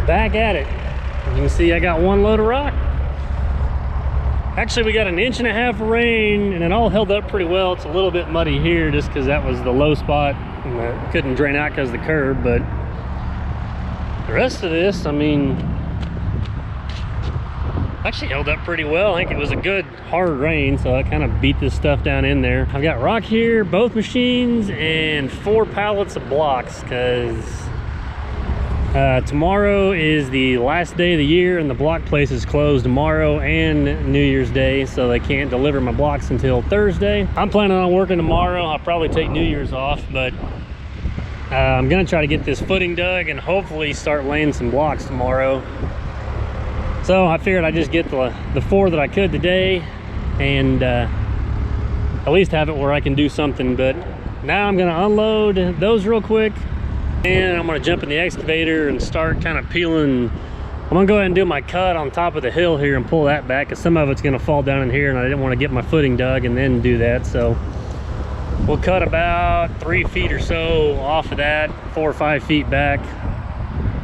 back at it. You can see I got one load of rock. Actually, we got 1.5 inches of rain, and it all held up pretty well. It's a little bit muddy here just because that was the low spot and it couldn't drain out because of the curb, but the rest of this, I mean, actually held up pretty well. I think it was a good hard rain, so I kind of beat this stuff down in there. I've got rock here, both machines, and 4 pallets of blocks because tomorrow is the last day of the year and the block place is closed tomorrow and New Year's Day, so they can't deliver my blocks until Thursday. I'm planning on working tomorrow. I'll probably take New Year's off, but I'm gonna try to get this footing dug and hopefully start laying some blocks tomorrow. So I figured I'd just get the 4 that I could today and at least have it where I can do something. But now I'm gonna unload those real quick and I'm gonna jump in the excavator and start kind of peeling. I'm gonna go ahead and do my cut on top of the hill here and pull that back because some of it's gonna fall down in here and I didn't want to get my footing dug and then do that. So we'll cut about 3 feet or so off of that, 4 or 5 feet back.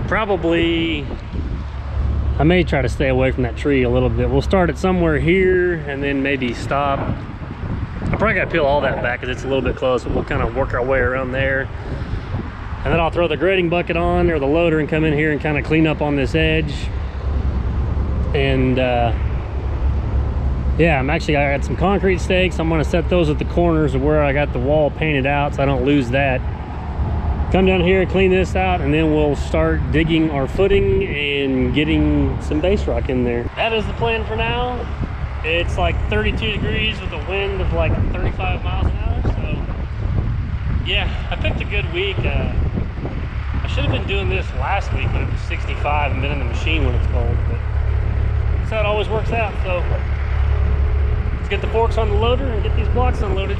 Probably, I may try to stay away from that tree a little bit. We'll start it somewhere here and then maybe stop. I probably gotta peel all that back because it's a little bit close, but we'll kind of work our way around there. And then I'll throw the grading bucket on or the loader and come in here and kind of clean up on this edge. And yeah, I got some concrete stakes. I'm gonna set those at the corners of where I got the wall painted out so I don't lose that. Come down here, clean this out, and then we'll start digging our footing and getting some base rock in there. That is the plan for now. It's like 32 degrees with a wind of like 35 miles an hour, so yeah, I picked a good week. I should have been doing this last week when it was 65 and been in the machine when it's cold, but that's how it always works out. So let's get the forks on the loader and get these blocks unloaded.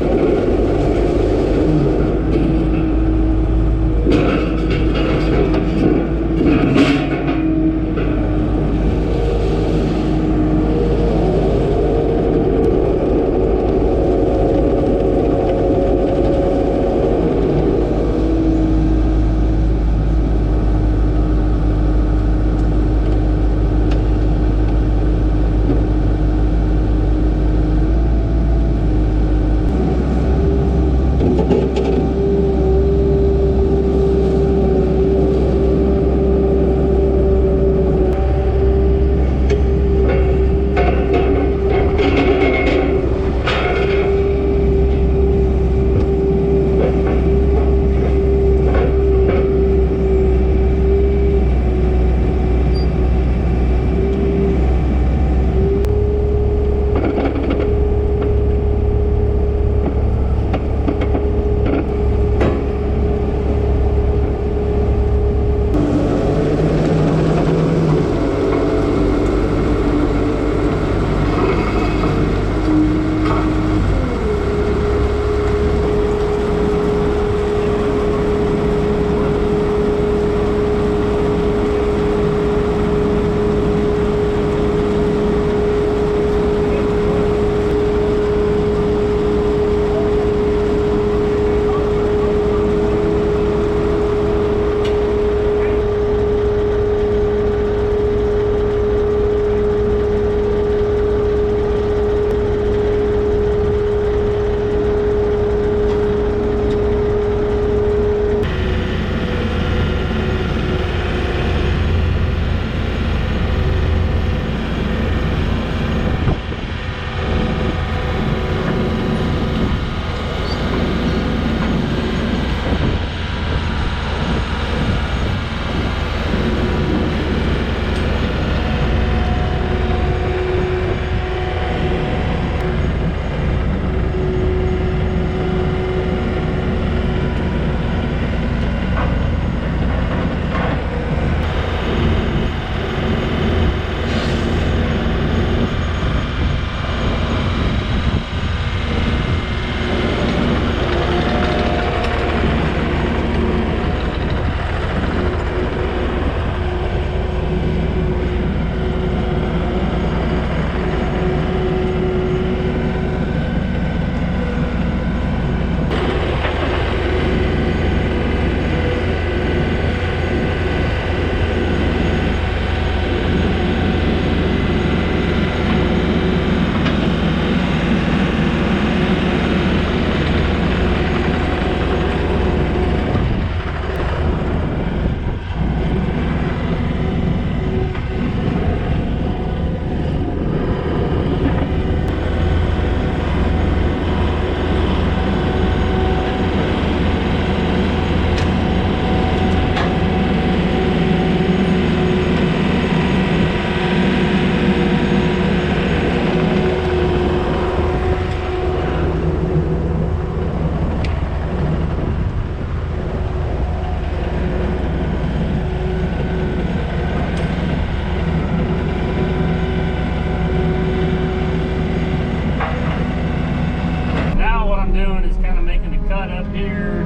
doing is kind of making a cut up here.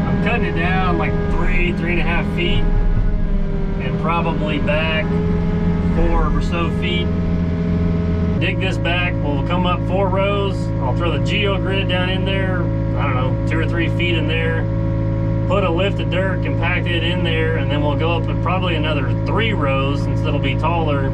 I'm cutting it down like 3.5 feet, and probably back 4 or so feet. Dig this back, we'll come up 4 rows. I'll throw the geogrid down in there, I don't know, 2 or 3 feet in there. Put a lift of dirt, compact it in there, and then we'll go up with probably another 3 rows, since it'll be taller,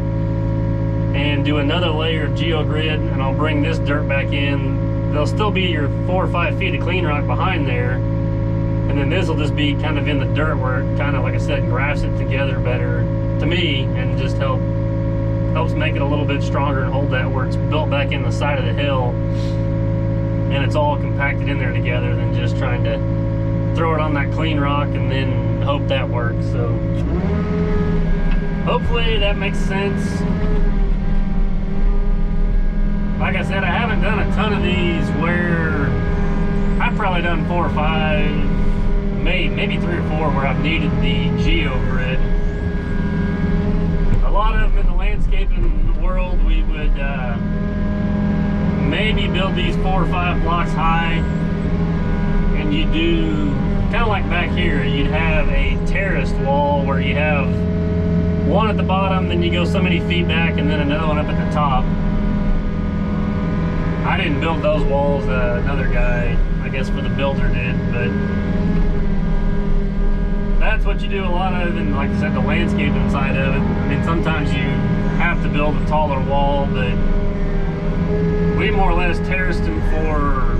and do another layer of geogrid, and I'll bring this dirt back in. There'll still be your 4 or 5 feet of clean rock behind there, and then this will just be kind of in the dirt where it kind of, like I said, grafts it together better to me, and just helps make it a little bit stronger and hold that where it's built back in the side of the hill, and it's all compacted in there together than just trying to throw it on that clean rock and then hope that works. So hopefully that makes sense. Like I said, I haven't done a ton of these where I've probably done 4 or 5, maybe 3 or 4 where I've needed the geogrid. A lot of them in the landscaping world, we would maybe build these 4 or 5 blocks high, and you do kind of like back here, you'd have a terraced wall where you have one at the bottom, then you go so many feet back, and then another one up at the top. I didn't build those walls, another guy, I guess for the builder did, but that's what you do a lot of, and like I said, the landscaping side of it. I mean, sometimes you have to build a taller wall, but we more or less terraced them for,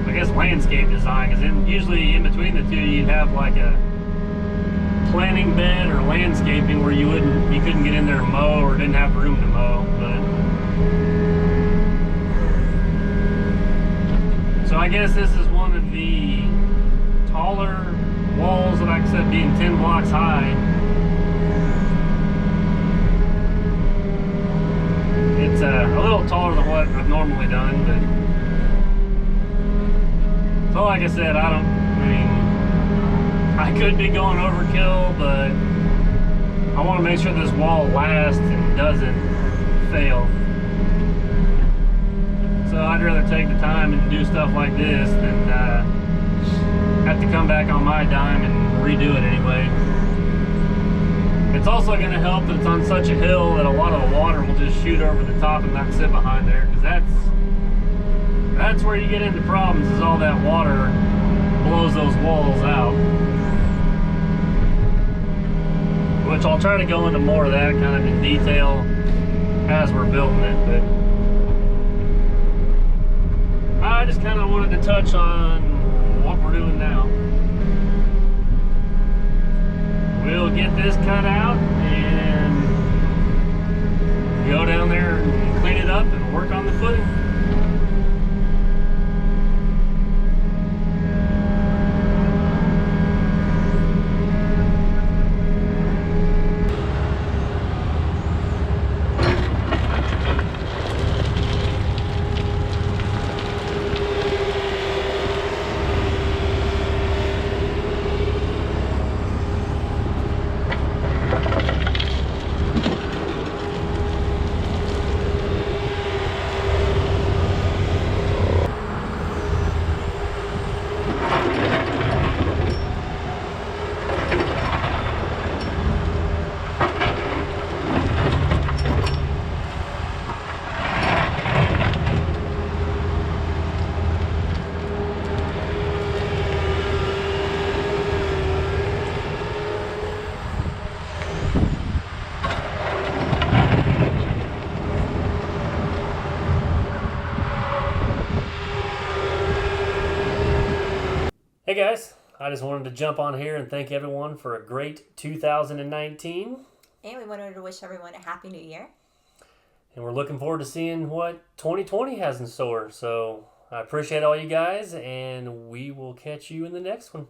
I guess, landscape design, because usually in between the two you'd have like a planting bed or landscaping where you couldn't get in there and mow, or didn't have room to mow. But so I guess this is one of the taller walls that, like I said, being 10 blocks high. It's a little taller than what I've normally done, but so like I said, I could be going overkill, but I want to make sure this wall lasts and doesn't fail. So I'd rather take the time and do stuff like this than have to come back on my dime and redo it anyway. It's also going to help that it's on such a hill that a lot of the water will just shoot over the top and not sit behind there, because that's where you get into problems, is all that water blows those walls out. Which I'll try to go into more of that kind of in detail as we're building it, but I just kind of wanted to touch on what we're doing now. We'll get this cut out and go down there and clean it up and work on the footing. Hey guys, I just wanted to jump on here and thank everyone for a great 2019. And we wanted to wish everyone a Happy New Year. And we're looking forward to seeing what 2020 has in store. So I appreciate all you guys, and we will catch you in the next one.